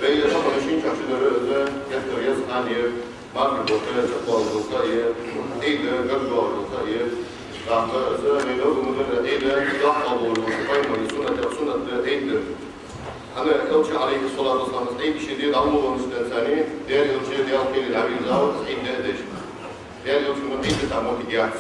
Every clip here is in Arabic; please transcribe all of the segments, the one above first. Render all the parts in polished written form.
ve yaşamanın için çarşıları özü yatırıyız hani marka boşuna çakmalı olsa iyi, eyde gazgâr olsa iyi, rahmı özü meyve umudur eyde rahmı olursa koymayı sünnet eydir. Hani elçi aleyhissalatu vesselam ey kişi diye davul olmuştan seni diğer elçi diğer keli labil zavut eyde edeş. Diğer elçinin eyde tamam hidiyat.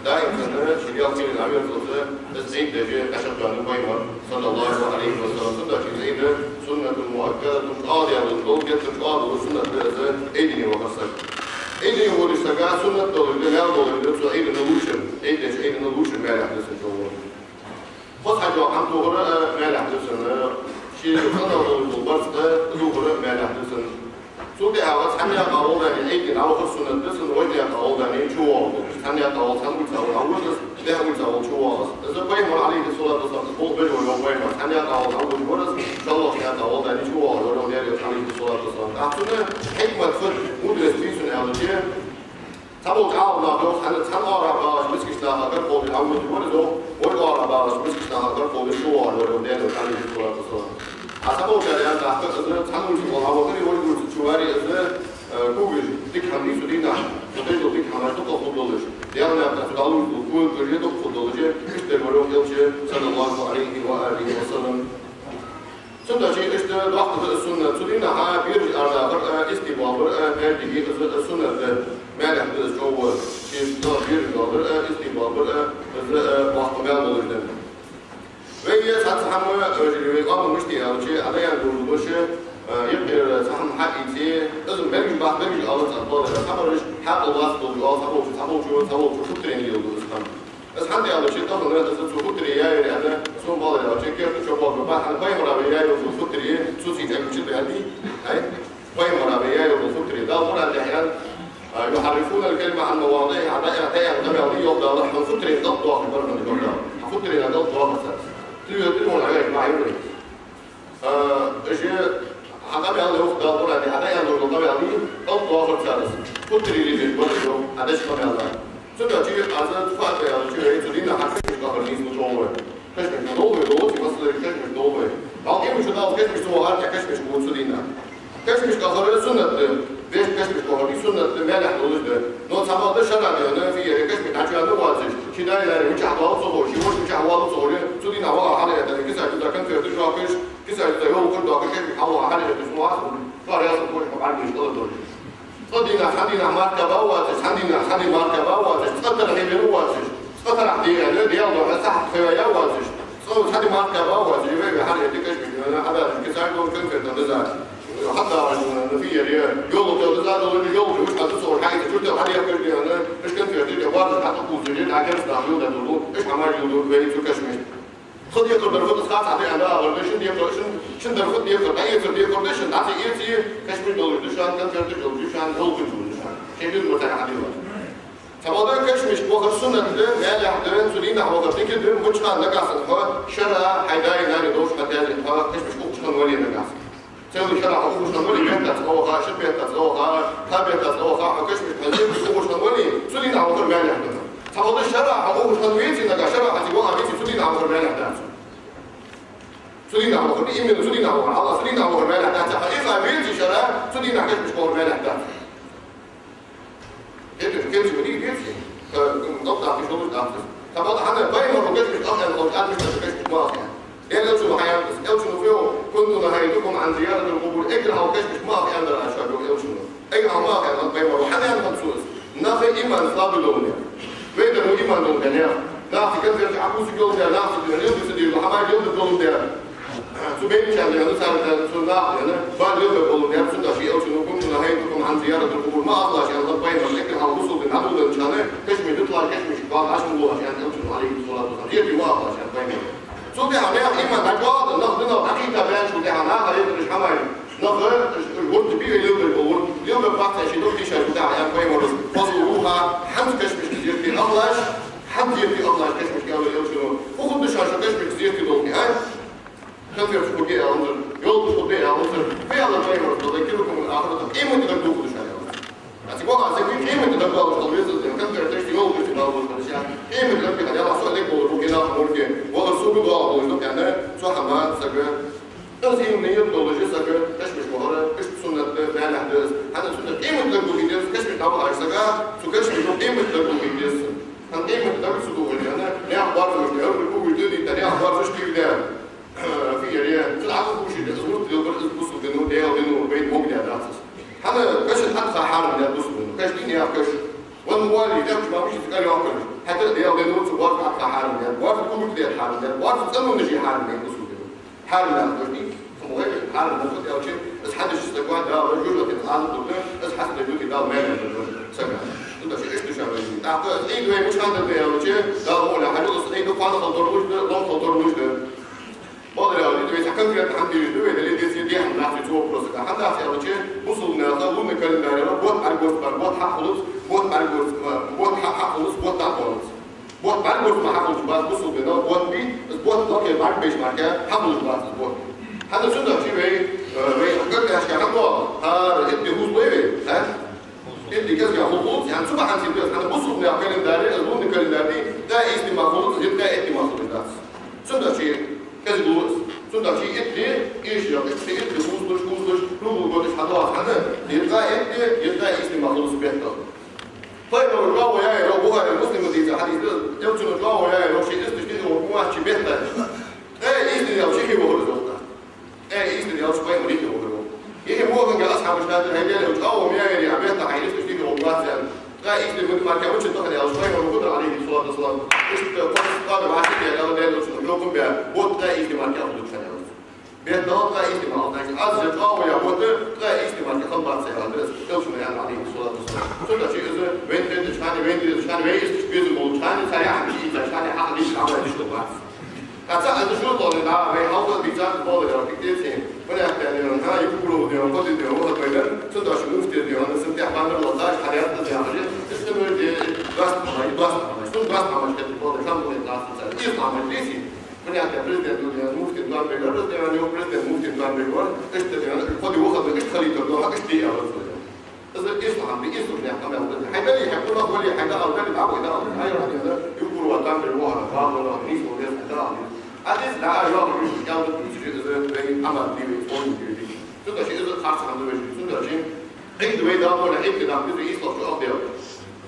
Daim sana diğer keli labil zavut biz eyde diye aşağıdan koyma sallallahu aleyhi ve sellem sünnet eyde sünnetul muakkadatun adiyatun dol getir adulu sünnet özü eydini vakassak. Eydini olursa ga sünnet dolu ya dolu so eydini oluşun eydini oluşun melahdesin çoğu. Fakat am doğru melahdesin. شيء يقدر البرز ظهور ما نحدثن سودي عوض حنيا قاوضة أيدي نعوض السنة دسن ويدي قاوضة نيجوا حنيا قاوض حنقول تقول عوض ده قول تقول شو إذا بين من عليه الصلاة والسلام قول بينه وبين حنيا قاوض عوض برز إن شاء الله حنيا قاوضة نيجوا ولو نيجي عليه الصلاة والسلام أعطونا حكمة فر مدرس فيسون أولجيه تابو تعاون ناقص حنا تنقارا باش مسكنا هاكر قول العود ولو وقارا باش مسكنا هاكر قول شو ولو نيجي عليه الصلاة والسلام حسب وكالة تحت إذا تحمل في العواقب يقول شواري إذا كوجي ديك حميس ودينا ودينا ديك حماس تقل خدولش لأن تدعون وكون كريه تقل خدولش يشتغلون يلشي صلى الله عليه وآله وسلم سنة شيء إشت وقت السنة سدينا عابير على استباب هذه السنة ما نحدث جوا شيء عابير على استباب وقت ما نقولنا وهي تحمل الإقامة مشتية أو شيء على ينظر البشر يقدر تحمل حقيقي لازم بيجي بعد بيجي على الأطفال تحمل حق الواسط تحمل شو تريني يلدو اسمه بس حتى على شيء تاخذ ناس شو تري يا أنا سو بالي على شيء كيف شو بالي بعد أنا باي مرة بيجي شو تري شو سيجي شو تري هاي باي مرة بيجي شو تري ده مرة الأحيان يحرفون الكلمة عن مواضيع عدائها تبعية يفضل نحن فترة ضبط واحد برا من الدولة فترة ضبط واحد تلون عليك معيوني اشياء عقبي الله يفضل برا دي عدائها دولة طبعا دي ضبط واحد ثالث فترة اللي في البلد عداش طبعا الله سنة شيء عزات فاتة على شيء تدينا حرفين مش قهر نيس مجوه كشمش مدوبة دولتي مصر كشمش مدوبة بعضين مش هداو كشمش سوى هارك كشمش بود سدينا كشمش قهر سنة ليش كشمش قهر سنة مالح دولش ده نو تسمى ده شرع ده في كشمش عشان نوازش كده يعني مش عطاء صور شيء مش عوض صور سدينا وقع على ده كيسا كده كان في تجربة كيسا يوم كل ده كشمش حوا على ده اسمه صار يصير كل ما بعرف ايش قدر صدينا حدينا مركبة واتش حدي مركبة واتش تقدر حبيبي واتش تقدر حدي يعني ديالو مساحة خيايا واتش صوت حدي مركبة واتش يبقى حالي ديكش أنا هذا كسر دول كن في النزاع حتى النفية دي يولو تنزاع دول يولو مش هتصور حاجة شو تبغى عليها كل دي أنا مش كن في دي وارد حتى كوز دي عكس داخل ده دول إيش عمال يولو بيجي في كشمش خد يقدر درفت خاص عليه أنا ولا شن يقدر شن درفت يقدر أي يقدر يقدر شن عطي إيه كشمش دول دشان كان في دول دشان هو كنتون دشان كيفين مرتاح عليه فموضوع كشمش وقت سنة ده ما يحضرن سلينا وقت ذيك ده مش كان نجاح هو شرع حيداي ناري دوش حتى هو كشمش مش كان ولي نجاح سوي شرع هو مش كان ولي بيت تسوق شو بيت تسوق تابع تسوق كشمش مزيد مش كان ولي سلينا وقت ما يحضرن فموضوع الشرع هو مش كان ويتي نجاح شرع حتى وقع ويتي سلينا وقت ما يحضرن سلينا وقت إيمن سلينا وقت الله سلينا وقت ما يحضرن إذا ويتي شرع سلينا كشمش وقت ما يحضرن كيف بدي يفهم نقطع في شغل الأخر طبعا أنا باين ما بقولش مش أخر أو الآن مش ما يعني ليه لو شو حياة بس لو شو فيه كنت نهايتكم عن زيارة القبور أجرها وكش مش ما في عندنا أشياء لو شو أجرها ما كان باين ما حدا يعني مبسوط ناخذ إيمان صاب لونه ويدا مو إيمان لونه يعني ناخذ كذا في عبوس يقول ده ناخذ اليوم بيصير الحماة يوم بيقولون ده شو بين شان يعني صار شو ناخذ يعني بعد يوم بيقولون ده شو شيء أو شو كنت نهايتكم عن زيارة القبور ما أطلع يعني باين ما لكن على الوصول من عدو الإنسان كشمي تطلع كشمي بعد عشان الله عشان أوصل عليه الصلاة والسلام هي بواقع عشان باين شو ده عليها إيمان نجاد ناخذنا حقيقة بيان شو ده عناها يدرس حماي ناخذ الورد بيه اليوم بعد شيء دوك شيء بتاع يعني باين ورز فصلوها حمد كشمي كثير في أغلاش حمد في أغلاش كشمي قالوا يوصلوا وخذ شاشة كشمي كثير في دوك هاي كان في بقية أنظر يوم بقية أنظر في هذا باين ورز تذكركم من آخرتهم إيه من تقدروا خذوا شاشة يعني بقى زي كيف من تقدروا تطبيق كان في تشتي يوم في الأول بس يعني إيه من تقدروا كده يلا سؤال لك بقولوا كده ممكن وغير سوق دعاء بقولوا يعني شو حماد سكر تنسي من يبدو لجسك تشبه من دولة صدور أنا لا أخبار في الجو الكوبي تدي تاني أخبار فيش كيف ده في يريا تلعب كوشي ده صورة يقدر يبصوا دينو ده ودينو بيت ممكن يدرس هذا كاش الأدخل حارم ده بصوا دينو كاش ديني كاش والموالي ده مش ما مش تقال يأكل حتى ده دينو صور في أدخل حارم ده وارد الكوبي ده حارم ده وارد تسمو نجي حارم ده بصوا دينو حارم ده كاش مغير حارم ده كده أو شيء بس حد يشتغل ده رجل لكن حارم ده بس حسب الدنيا ده ما سمع انت شو ايش تشابه اعطى ايد وين مش هذا ده وجه ده ولا حاجه اصلا ايده قاعده خطروش ده ضم خطروش ده بعض الاولاد بيتحكم في الحمد لله ده اللي دي دي احنا في تو بروسس احنا في وجه وصلنا قبل ما كان بوت على الجوز بوت حق خلص بوت على الجوز بوت حق خلص بوت على الجوز بوت على الجوز ما حقش بس وصل بده بوت بي بوت دوك بعد بيش معك حقش بس بوت هذا شو ده شيء وي قلت يا شيخ حقه ها ادي هو بيبي ها اللي كذا خطوط يعني شو بحث بس انا بصوا من الكالنداري اظن الكالنداري ده اسم مخلوط يبقى اسم مخلوط ده شو ده شيء كذا دوس شو ده شيء ادي ايش يا اخي ادي بوزش لو بقول حضار هذا يبقى اسم مخلوط بيحصل طيب لو الجو يا لو بوها المسلم دي الحديث يمكن الجو يا لو شيء استشهد وقوه شيء بيحصل ايه اسم لو شيء هو الزوجه ايه اسم لو شويه مريض هو يجي هو كان اصحاب الشهاده الهيئه اللي بتقوم يعني عمليه حيث تشتكي والله يعني لا يجي من ما كانش تاخذ يا شويه والقدره عليه الصلاه والسلام ايش تقدر مع شيء يا اولاد لو شغلكم بها بوت لا يجي ما كان ياخذ الشهاده بيت لا يجي ما از قوي يا بوت لا يجي ما كان بعد سنه بس لو شو يعني عليه الصلاه والسلام كل شيء اذا وين انت شحال وين ايش تشبيه الموضوع ثاني حق شيء ثاني حق ليش عمل تشتغل كذا أنا شو طالع ده بيحاول بيجان طالع كتير شيء ولا يعني أنا يقولوا ده وقت ده هو كذا صدق شو مفتي ده أنا سمعت عن الله حياة ده حاجة استمر ده بس شو بس ما مش كده طالع كم من الناس إيه عمل ليش من يعني بريزيدنت ده مفتي ده بيقول ده يعني هو بريزيدنت مفتي ده بيقول إيش ده يعني الفاضي واخد إيش خليه ده إيش دي أول إذا إيش عم بيقيس ولا كمان حيبان يحكوا له ولا حاجة أو ده بيتعبوا ده أيوة هذا يقولوا وقتام بالواحد قام ولا نيس ولا ده هذا لا يعرف يجاوب يجي إذا عمل دي ويقول دي شو ده شيء إذا خاص عنده وجه شو ده شيء عند ويدا ولا عند ده بده يصلح شو أضيع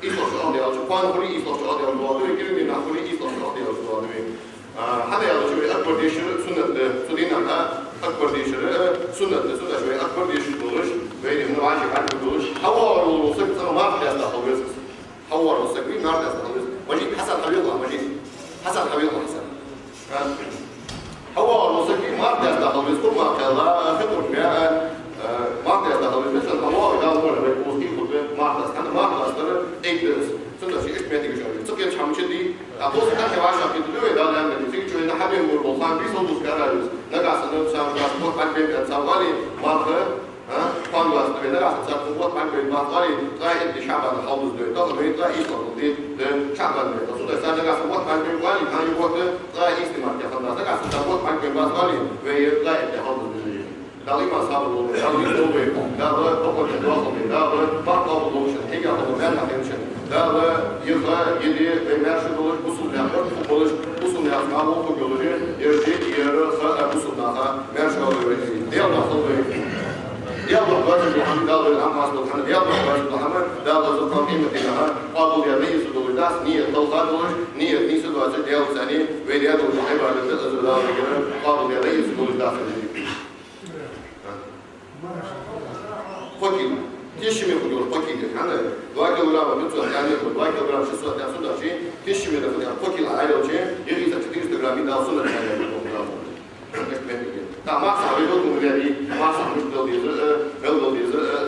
يصلح شو أضيع شو كان هو يصلح شو أضيع الواقع يكلمني نحن يصلح شو أضيع الواقع هذا يعني شو أكبر ديش سنة سدينا أكبر ديش سنة شو أكبر ديش دولش بين إنه عايش بعد دولش حوار الوصف أنا ما أعرف أستخلص حوار الوصف ما أعرف أستخلص مجيد حسن حبيب الله مجيد حسن حبيب الله حسن هو الموسيقي ما بده يستخدم كل ما كذا خطر فيها ما بده يستخدم مثل هو إذا هو الموسيقي خطر ما بده يستخدم ما بده يستخدم إيدز سنة شيء إيش بيتي كشوي سكين شو عم يشدي أبوس كان يواشى في الدنيا إذا لم يمسك شوي نحبي نقول بوصان بيصل بوس كذا نقع سنة سام كاسبوت بعد بيت سامالي ما بده قام واستوي نقع سامالي بعد بيت ما قالي تلاقي إنت شعبان حافظ ده تاخذ بيت تلاقي يصل ده شعبان ده تصدق سام نقع سامالي بعد بيت قالي هاي وقت تلاقي استمر كذا نقع سامالي بعد بيت ما قالي ويلاقي إنت حافظ ده دالي ما صار له دالي سوي ده طبعا الواقع ده فرق الوش هيك هو ما تفهمش ده يخا يدي بمارش دولش بوصل ناخذ بولش بوصل ناخذ ما هو بيقولوا يرجع يرخى بوصل ناخذ مارش هو يلا ناخذ يلا باجي محمد دال العماس محمد يلا باجي محمد دال زكام قيمتها قالوا يا رئيس الدولة نية توقع دولش نية نيس الواجب ديال ثاني ويا دول صاحب على الدولة قالوا يا رئيس الدولة فكيل تشمي خدور فكيل أنا واقع ولا ما بتوع يعني واقع ولا شو سوى تأسود شيء تشمي ده فكيل عائلة وشيء يجي تكتير استغرامي ده أصلا يعني تا ما صار يقول مولاري ما صار مش دولي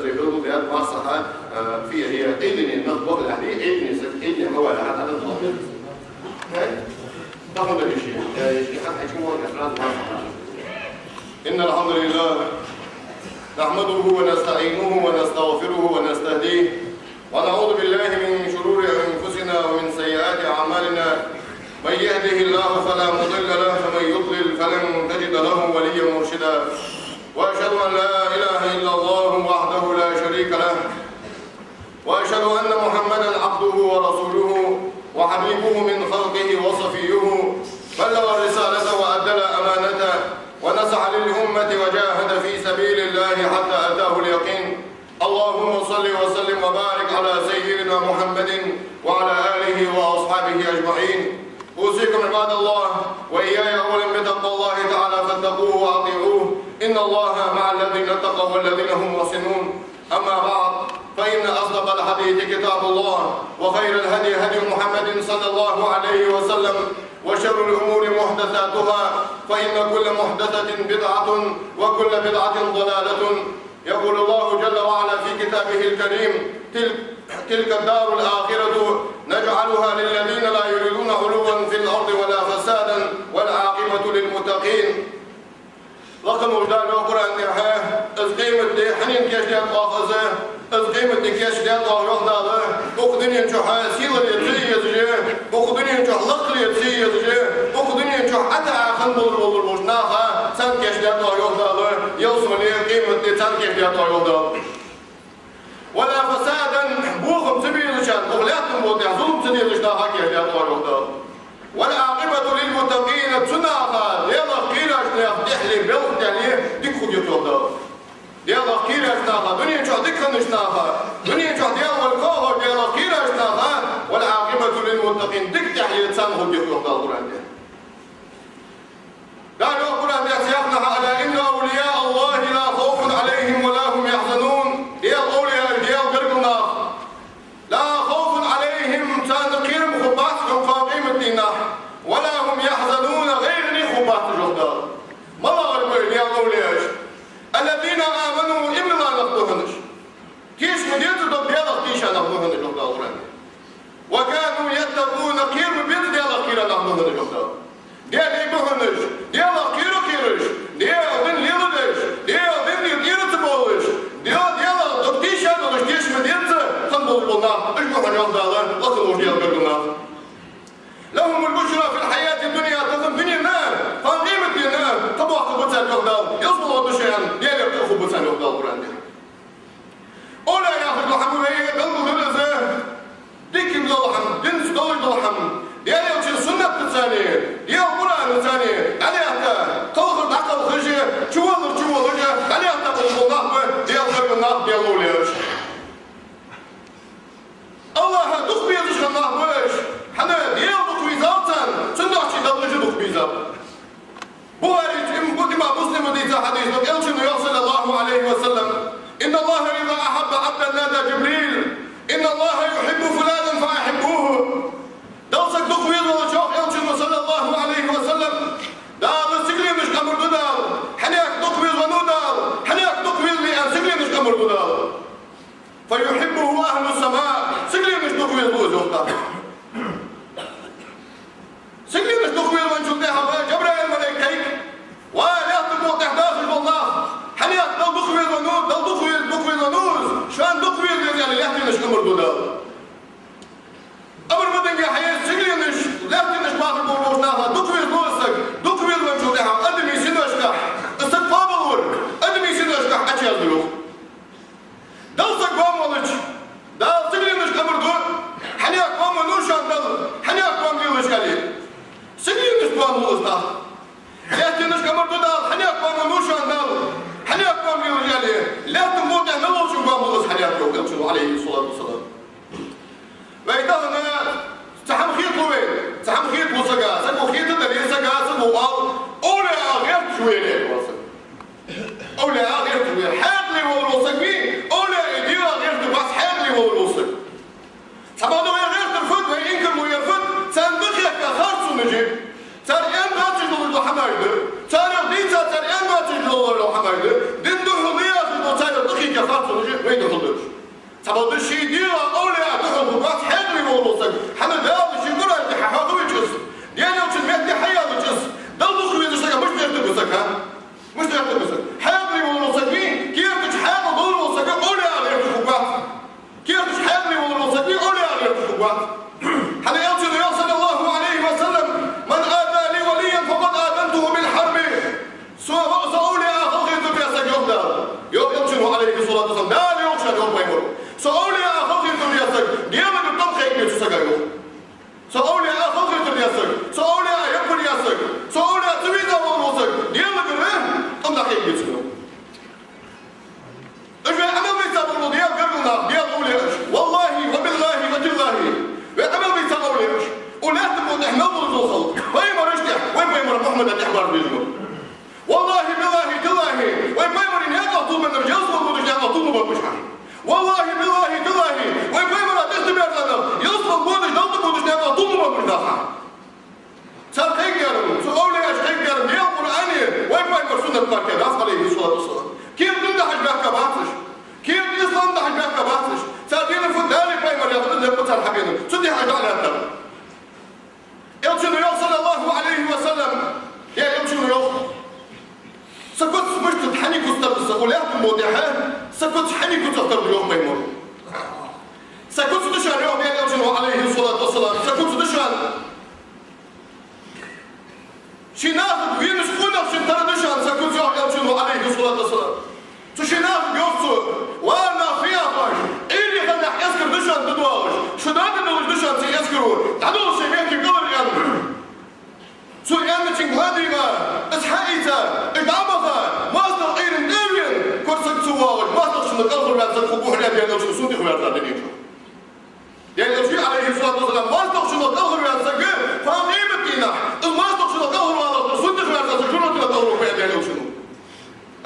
زي بيقولوا ده ما صار في هي إيدني نطبق الحدي إيدني هو هذا الضابط ده هو الشيء حتى يجمعوا الأفراد ما صار إن الحمد لله نحمده ونستعينه ونستغفره ونستهديه ونعوذ بالله من شرور أنفسنا ومن سيئات أعمالنا من يهده الله فلا مضل له ومن يضلل فلن تجد له وليا مرشدا وأشهد أن لا إله إلا الله وحده لا شريك له وأشهد أن محمدا عبده ورسوله وحبيبه من خلقه وصفيه بلغ الرسالة وأدى الأمانة ونسعى للأمة وجاهد في سبيل الله حتى أتاه اليقين اللهم صل وسلم وبارك على سيدنا محمد وعلى آله آله وأصحابه أجمعين. أوصيكم عباد الله وإياي أولا بتقوى الله تعالى فاتقوه وأطيعوه، إن الله مع الذين اتقوا والذين هم محسنون. أما بعد، فإن أصدق الحديث كتاب الله، وخير الهدي هدي محمد صلى الله عليه وسلم، وشر الأمور محدثاتها، فإن كل محدثة بدعة وكل بدعة ضلالة. يقول الله جل وعلا في كتابه الكريم: تلك الدار الآخرة نجعلها للذين لا يريدون علوا في الأرض ولا فسادا والعاقبة للمتقين. رقم وجدان القرآن نحاه أزقيمة دي حنين كيش دي أطاقزه أزقيمة دي كيش دي أطاقزه أخذني انشوح سيلة يتسيز أخذني انشوح لقل يتسيز أخذني انشوح حتى آخن بلر مجناخة سان كيش دي أطاقزه يوصمني قيمة دي سان كيش دي أطاقزه ولا فسادا بوخم سبيلشان أغلاتهم بوضع ظلم سبيلشنا كيش دي أطاقزه والعاقبة للمتقين تناخا يلا قيراش نحلي بلد يعني ديكو جيتودا يلا قيراش ناخا دنيا جو ديكنش ناخا دنيا جو ديال والكوه يلا قيراش ناخا والعاقبة للمتقين ديك تحلي تسانه جيتودا القرآن قالوا القرآن يسيقنا على إن أولياء الله لا خوف عليهم ولا هم يحزنون. ديال أولياء ديال برقنا لا خوف عليهم تنقيم خباتهم قائمة دينا ولا هم يحزنون غير خبات جهدار. ما غربين يا أولياء الذين آمنوا إما لا نخدهنش كيش مدينة دو بيضا كيش نخدهن جهدار وكانوا يتقون كير بيض ديالا كيرا نخدهن جهدار ديال إبهنش ديالا كيرش ديال دين ليلدش ديال دين يرتبولش ديالا دو كيش نخدهنش كيش مدينة تنبول بنا إجبهن جهدار لطلوش ديال برقنا. لهم البشرى في الحياة الدنيا تظن دنيا النار فقيمة النار طبعا خبطان يخدال يصبروا بشيئا ديال يبقى خبطان يخدال القرآن دي أولا ياخذ لحمه هي قلبه غلزة ديك مزلحم دين سدوج لحم ديال يوتي سنة الثانية ديال القرآن الثانية عليها توخر دعقل خشي شوالر عليها تقل الله ديال غير النار ديال الأولياء الله تخبي يزش الله باش حنا ديال بكويزاتن سندوحشي دبلجي بكويزات بواري إمام مسلم ديزا حديث يلشن صلى الله عليه وسلم إن الله إذا أحب عبدا نادى جبريل إن الله يحب فلانا فأحبوه دوسك دكويز ولا شوق يلشن صلى الله عليه وسلم دار سجلي مش أمر دودار حنياك دكويز ونودار حنياك دكويز لأن سجلي مش أمر دودار فيحبه أهل السماء سجلي مش دكويز بوزوقتا سجلي مش دكويز وانشلتها جبرائيل ملائكيك ولا تبقى تحداث بالله حنياك دل دكويز ونود دل دكويز ونود شوان دكويز يعني لحتي مش أمر دودار أمر بدنجا حياة سجلي مش لحتي مش باخر بوروشناها دكويز بوزك دكويز وانشلتها أدمي سنوشكح استقبابل أدمي سنوشكح أشياء ذلوك دلسك بامولج دل سجلي مش أمر دود حنياك بامولوشان دل حنياك بامولوش كالي سجلي مش بامولوشنا لحتي مش أمر دودال حنياك بامولوشان دل حنياك بامولوش كالي لحتي موتع نلوشن بامولوش حنياك يوكل عليه الصلاة والسلام ويتهنا تحم خيط وين تحم خيط وسقا سقو خيط الدنيا سقا سقو أولي غير شوية أولي غير شوية حاقلي والوسق مين أولي إديرا غير تباس حاقلي والوسق سبادو غير ترفض وينكم ويرفض سندخيك كخارسو نجيب ساريان باتج لو حمايد ساريان ديتا ساريان باتج لو حمايد دين دخل ليا ساريان دخيك كخارسو نجيب وين دخلش سبادو الشيء ديرا أولي دخل تباس حاقلي والوسق حنا داو الشيء دورا تحاقوا يجلس ديانا وتشميت حياة وجلس دل دخل يدشك مش ترتبسك ها مش ترتبسك حاقلي والوسق مين كيف تحاقوا دول الوسق أولي غير تخبات كيف تحاقلي والوسق مين أولي غير تخبات حنا يلشن صلى الله عليه وسلم من آذى لي وليا فقد آذنته بالحرب سأولي أخوخي تبيسك يهدى يلشن عليه الصلاة والسلام دال يلشن يوم بيمر سأولي أخوخي تبيسك ديما بالطبخ يكبير تسكايو سأولي أخوخي تبيسك سأولي يكبر يسك سأولي تبيزا والوسك ديما بالرهم طمدخ يكبير تسكايو إذا أنا بيسا بالله ديال قرنا ديال أولي والله وبالله وتالله وأنا بيسا الخلق بيمر اشتح وين بيمر محمد الإحبار بيجمر والله بالله تلاهي وين بيمر إنهاك أطول من الرجال صلوا رجال أطول من المشحن والله بالله تلاهي وين بيمر أتختبر لنا يصفل بودش دلت بودش نهاك أطول من المشحن صار خيجارم سؤالي ايش خيجارم يا قرآني وين بيمر سنة مكة راس عليه الصلاة والسلام كيف نمدح بحكة بعطش كيف الإسلام نمدح بحكة بعطش سادين الفندالي بيمر يضرب لك بطل حبيبنا سدي حاجة على الدم يمشي صلى الله عليه وسلم يا يمشي سكوت مش تحني كستر ولا الموضوعات سكوت حني كستر اليوم بيمر سكوت دشان يوم يا يمشي عليه الصلاة والسلام سكوت دشان شي ناخذ ويمش خونا في ترى دشان سكوت يمشي عليه الصلاة والسلام شي ناخذ يوصل وانا فيها باش اللي خلنا يذكر دشان بدواش شو ده دشان سيذكروا تعالوا شي بيحكي قبل يعني سو يعني تنهدي ما اسحايتا ادعمها ما استطيع ندير كورسك سواج ما استطيع نقدر على الخبوه اللي بيننا شو سودي خويا تاعنا يعني النبي عليه الصلاه والسلام ما استطيع نقدر على السجن فقيمتنا ما استطيع نقدر على سودي خويا تاعنا شنو نقدر خويا تاعنا شنو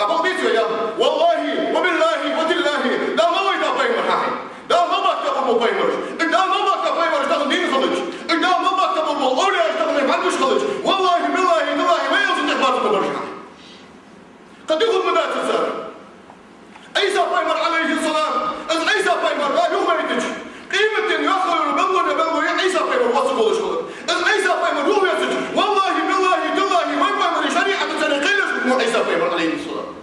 ابو بيتو يا والله وبالله وتالله لا ما يدا بايمر حاجه لا ما بكتب بايمر لا ما بكتب بايمر تاخذ دين خلج لا ما بكتب اولي اشتغل ما عندوش خلج والله بالله بالله ما يوجد احباط برشا قد يكون مدات الزار عيسى بايمر عليه السلام عيسى بايمر لا يوم يدج قيمة يأخذ بلغ عيسى بايمر وصل ولا شغل عيسى بايمر يوم يدج والله بالله بالله وين بايمر شريعة تنقل اسمه عيسى بايمر عليه السلام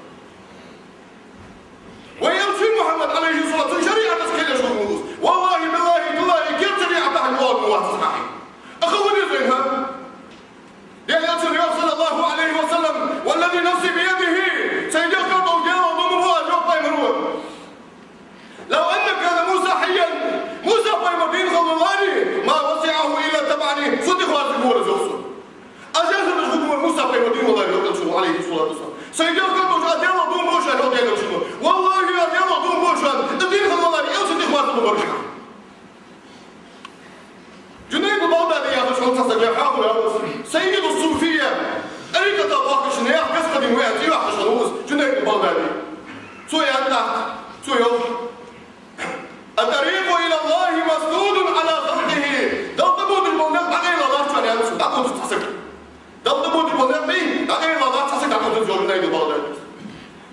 ويمشي محمد عليه الصلاة والسلام شريعة تسكيل شغل والله بالله بالله كيف شريعة تحت الوالد واحد صحيح أخواني زينها لأن النبي صلى الله عليه وسلم والذي نفسي بيده سيجعل موجانا ضمنها جوب بايمرون لو أن كان موسى حيا موسى بايمرين خلالاني ما وسعه إلا تبعني صدق واسف ورزوصه أجاز الخطوة موسى بايمرين والله يقول عليه الصلاة والسلام سيجعل موجانا ضمنها والله أدينا ضمنها الدين خلالاني أو صدق واسف ورزوصه جنيد البغدادي يا باشمهندس حسن يا حاضر سيد الصوفية أريد أتوقع شنيع قصة من وين تيجي واحد شنوز جنيد البغدادي سو يا سو يوم الطريق إلى الله مسدود على خلقه ضبط المولى بعدين الله شو يعني ضبط تحسك ضبط المولى مين بعدين الله تحسك ضبط جنيد البغدادي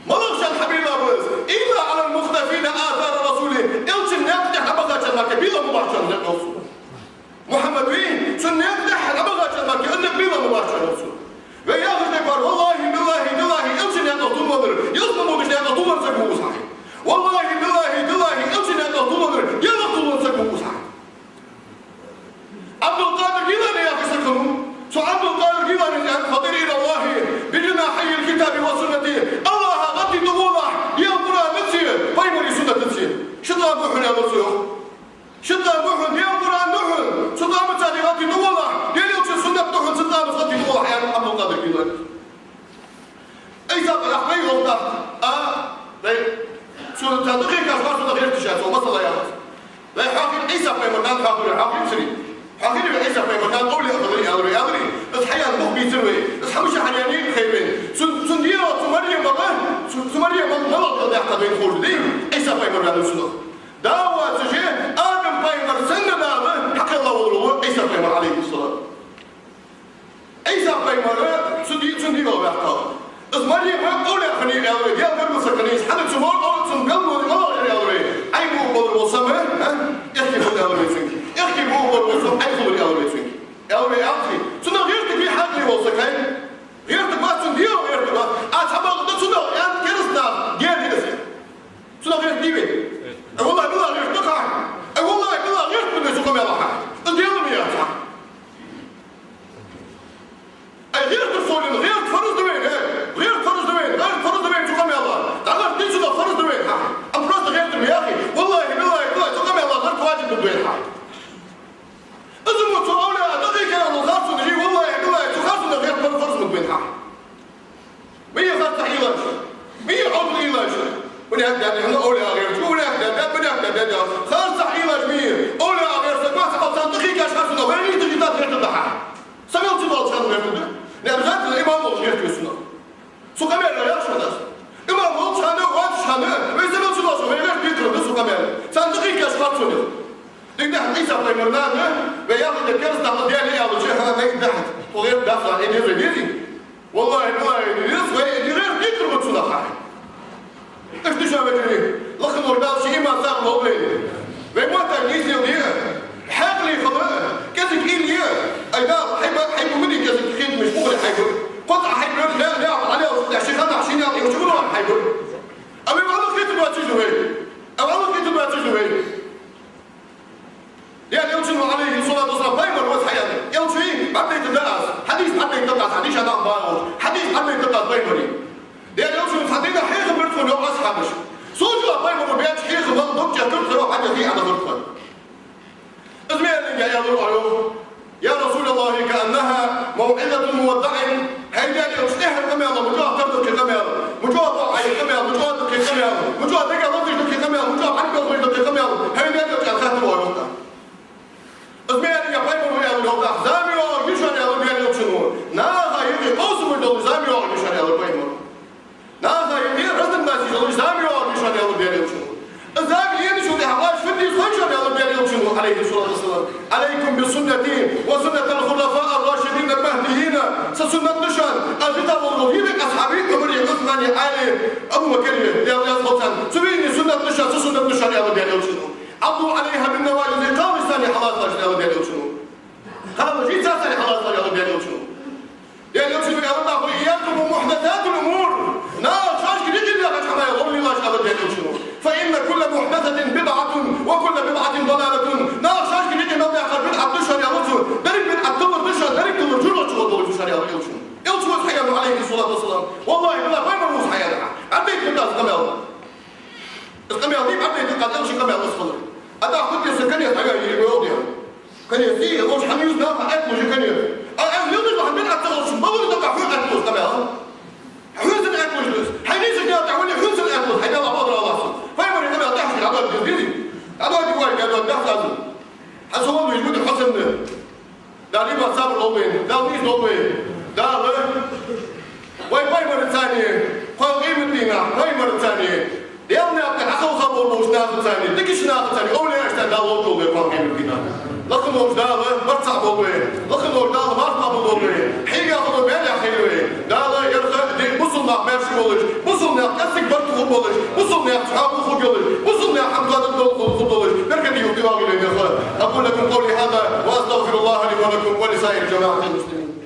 ما نخشى الحبيب أبوز إلا على المختفين آثار رسوله إلش الناس تحبها جل كبيرة مباشرة نقص محمد وين سنة يفتح أبغى أشوفك كأنك بيضة مباشرة نفسه وياخذ نقول والله بالله بالله إلشين هذا طول مدر يصنموا مش هذا طول نسكوا صحيح والله بالله بالله إلشين هذا طول مدر يلا طول نسكوا صحيح عبد القادر جيلاني يا أخي سكنهم سو عبد القادر جيلاني خطير إلى الله بجناحي الكتاب والسنة الله غطي طبوله يا قرآن نفسي فيمري سنة نفسي شطا بوحنا نفسه شطا بوحن يا قرآن نحن شطا متاني غطي طبوله يلي وش سنة نحن شطا غطي طبوله يا عبد القادر جيلاني أي سبب الأحبي غلطة شو دقيقة أخبار شو دقيقة تشاهد ومصلا يا أخي لا حاكم عيسى في مكان حاكم سري حاكم عيسى في مكان قولي أدري بس حياة المخ بيسوي بس حمش حنيانين خيبين سنديرة سمرية مغان سمرية مغان لا يحتاج يدخل دي عيسى في مكان سنة دعوة سجى آدم في سنة دعوة حق الله والله عيسى في عليه الصلاة عيسى في مكان سنديرة يحتاج مريم أولى خني أولى يا برضو سكنيس حد شمال أول سنقلوا الأول يا أولى أي مو بالوصمة يحكي في الأول فينك يحكي مو بالوصمة أي في الأول فينك أولى أخي سنة غيرتك في حد اللي وصكين غيرتك ما سنديو غيرتك ما أصحاب ده سنة يعني كرسنا جاني بس سنة غيرت ديبي والله بالله غيرتك والله بالله غيرت من سوق ما راح الديانة مياه أي غيرت الصولين غيرت فرز دوين غير فرز دوين شو قام يا الله تعال تنسوا ده فرز دوين أفرز غيرت يا أخي والله شو قام يا الله غيرت واجب بالدوين إذا مو أولى دقيقة يا الله خاصة نجي والله شو خاصة ده غيرت فرز بالدوين مية خاصة علاج مية عضو علاج ونحن احنا أولى غيرت ونحن خاصة علاج مية أولى غيرت ما تحصل دقيقة شو خاصة ده وين يجي تغييرات غيرت الضحى Samyolcu da alçanı verdi. Ne güzel imam oldu yetiyorsun. Sukamerle yaşadılar. İmam oldu çanı, vat çanı. Ve samyolcu da alçanı verdi bir durumda sukamerle. Sen de ilk yaş var soruyor. Dünde İsa Peygamber'den ve yahudi kırız takı diğerli alıcı ne gider. Olayıp lafla ediyor ve diyor. Vallahi dua ediyoruz ve ediyoruz bir durumda sunağa. İşte şu anı لكن ورد شيء ما صار لوبي وما تنيسي ليه حقلي خلاص كذا كيليا أيضا حيب مني كذا كيل مش مغري حيب قطع حيب لا عليه عشان هذا عشان يعطي وشغله عن حيب أبي والله كنت باتجوي أو والله كنت باتجوي يعني يوصل عليه الصلاة والسلام بايمر وس حياته يوصل بعد يتدرس حديث بعد يتدرس حديث هذا بايمر حديث بعد يتدرس بايمري يعني يوصل حديث حيخ بيرفض يوم أصحابش صوجوا بايمر وبيات حيخ والله ضبط ترى حاجة فيه على غرفة اسمعني يا رسول الله كأنها موعظة مودع هيدا يستحر كما يلا مجوه تردك كما يلا مجوه طلعي كما يلا مجوه تركي كما يلا مجوه تركي رضيك كما يلا مجوه حركة رضيك كما يلا هيدا يرجع خاتم ويوقع اسمعني يا بايمر ويا الوضع زامي ويشان يا ربي يا شنو ناها يدي قوس من زامي ويشان يا ربي ناها يدي رزق الناس يقول زامي ويشان يا ربي يا شنو زامي يدي شو دي حواش فدي خشن يا ربي يا شنو عليه الصلاة والسلام عليكم بسنتي وسنة الخلفاء الراشدين المهديين سسنة نشان الكتاب الرهيب أصحابي عمر عثمان علي أبو بكر يا سلطان سبيني سنة نشان سسنة نشان يا ربي يا شنو عضوا عليها بالنواجذ قام الثاني حلاط يا ربي يا شنو خلاص جيت ثاني حلاط يا ربي يا شنو يا شنو يا رب أقول إياكم ومحدثات الأمور شاش كذي يا جماعة يا رب الله يا شنو فإن كل محدثة بدعة وكل بدعة ضلالة شاش كذي ما بيحصل بدعة تشهر يا رب درك بدعة تمر تشهر درك تمر جرة تشهر تشهر يا رب شنو يوصل حياة عليه الصلاة والسلام والله بالله ما يمرز حياة عديت بالناس كما يلا كما يلا عديت بالناس يمشي كما يلا صدر هذا كنت يسكني حاجة يقول كان يسير غوش حميز نافع أكل كان يسير أنا يوجد واحد من أكثر ما هو يتوقع حوز أكل كما يلا حوز الأكل جلس حينيس الجاء تعولي حوز الأكل حين الله بضر الله فيمر كما يطيح في العدوى الجزيري عدوى ديوان قالوا الناس لازم حسوان يجبد الحسن داري ما صابر الأولين داريش الأولين دار ويمر الثاني قال قيمة دينا ويمر الثاني يوم يأتي حقو خبر موش ناخذ ثاني دكش ناخذ ثاني أولي أشتغل داوود طوبي قال قيمة دينا لكن موش داوة برتع طوبي لكن موش داوة مرتع طوبي حين يأخذوا بيان يأخذوا داوة يرخى بصلنا ماشي بولش بصلنا كسك برتع بولش بصلنا حابو خجولش بصلنا حمزة الدولش بركة يوتي واغي لين أقول لكم قولي هذا وأستغفر الله لي ولكم ولسائر جماعة المسلمين